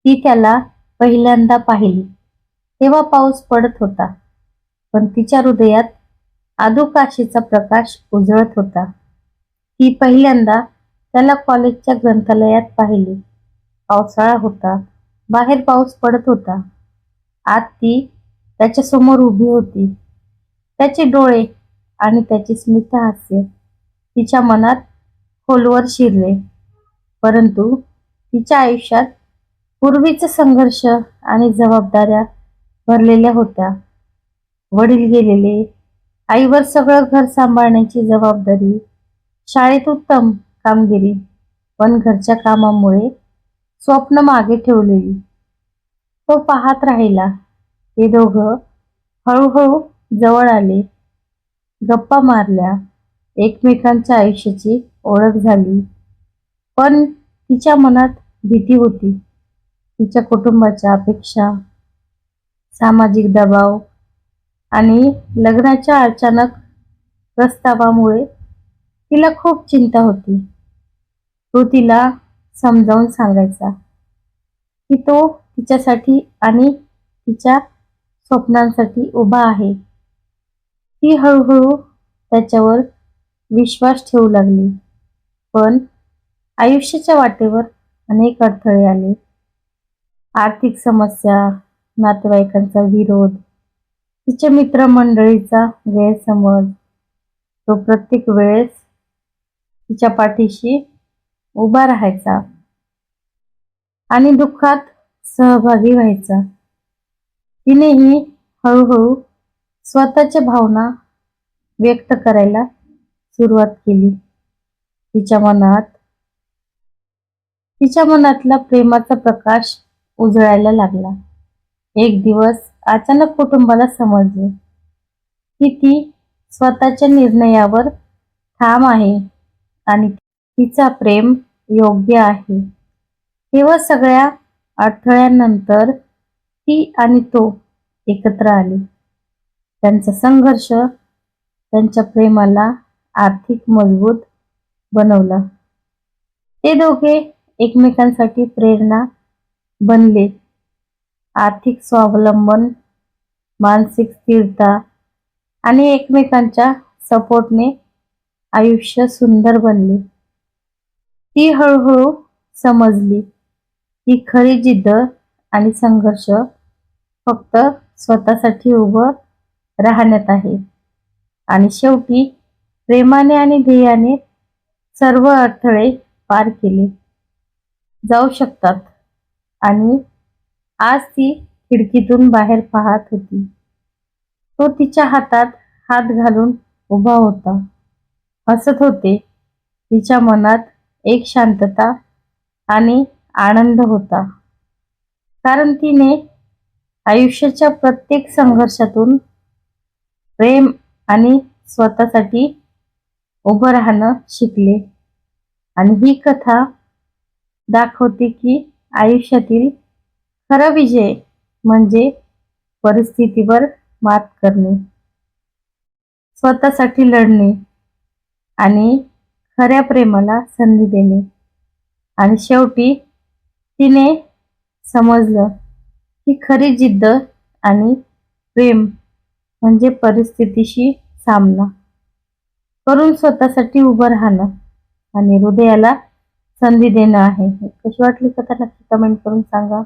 ती त्याला पहिल्यांदा पाहिली तेव्हा पाऊस पडत होता, पण तिच्या हृदयात आधुकाशीचा प्रकाश उजळत होता. ती पहिल्यांदा त्याला कॉलेजच्या ग्रंथालयात पाहिली. पावसाळा होता, बाहेर पाऊस पडत होता. आत ती त्याच्या समोर उभी होती. त्याचे डोळे आणि त्याचे स्मितहास्य तिच्या मनात खोलवर शिरले. परंतु तिच्या आयुष्यात पूर्वीचे संघर्ष आणि जबाबदाऱ्या भरलेल्या होत्या. वडील गेलेले, आईवर सगळं घर सांभाळण्याची जबाबदारी, शाळेत उत्तम कामगिरी, पण घरच्या कामामुळे स्वप्न मागे ठेवलेली. तो पाहत राहिला. ते दोघं हळूहळू जवळ आले, गप्पा मारल्या, एकमेकांच्या आयुष्याची ओळख झाली. पण तिच्या मनात भीती होती. तिच्या कुटुंबाच्या अपेक्षा, सामाजिक दबाव आणि लग्नाच्या अचानक प्रस्तावामुळे तिला खूप चिंता होती. तो तिला समजावून सांगायचा की तो तिच्यासाठी आणि तिच्या स्वप्नांसाठी उभा आहे. ती हळूहळू त्याच्यावर विश्वास ठेवू लागली. पण आयुष्याच्या वाटेवर अनेक अडथळे आले. आर्थिक समस्या, नातेवाईकांचा विरोध, तिच्या मित्रमंडळीचा गैरसमज. तो प्रत्येक वेळेस तिच्या पाठीशी उभा राहायचा आणि दुःखात सहभागी व्हायचा. तिनेही हळूहळू स्वतःच्या भावना व्यक्त करायला सुरुवात केली. तिच्या मनातला प्रेमाचा प्रकाश उजळायला लागला. एक दिवस अचानक कुटुंबाला समजले की ती स्वतःच्या निर्णयावर ठाम आहे आणि तिचा प्रेम योग्य आहे. तेव्हा सगळ्या अडथळ्यानंतर ती आणि तो एकत्र आले. त्यांचा संघर्ष त्यांच्या प्रेमाला आर्थिक मजबूत बनवला. ते दोघे एकमेकांसाठी प्रेरणा बनले. आर्थिक स्वावलंबन, मानसिक स्थिरता आणि एकमेकांच्या सपोर्टने आयुष्य सुंदर बनले. ती हळूहळू समजली की खरी जिद्द आणि संघर्ष फक्त स्वतःसाठी उभं राहण्यात आहे आणि शेवटी प्रेमाने आणि ध्येयाने सर्व अडथळे पार केले जाऊ शकतात. आणि आज ती खिडकीतून बाहेर पाहत होती. तो तिच्या हातात हात घालून उभा होता. हसत होते. तिच्या मनात एक शांतता आणि आनंद होता, कारण तिने आयुष्याच्या प्रत्येक संघर्षातून प्रेम आणि स्वतःसाठी उभं राहणं शिकले. आणि ही कथा दाखवते की आयुष्यातील खरा विजय म्हणजे परिस्थितीवर मात करणे, स्वतःसाठी लढणे आणि खऱ्या प्रेमाला संधी देणे. आणि शेवटी तिने समजलं की खरी जिद्द आणि प्रेम म्हणजे परिस्थितीशी सामना करून स्वतःसाठी उभं राहणं आणि हृदयाला संधी देणं आहे. कशी वाटली कथा नक्की कमेंट करून सांगा.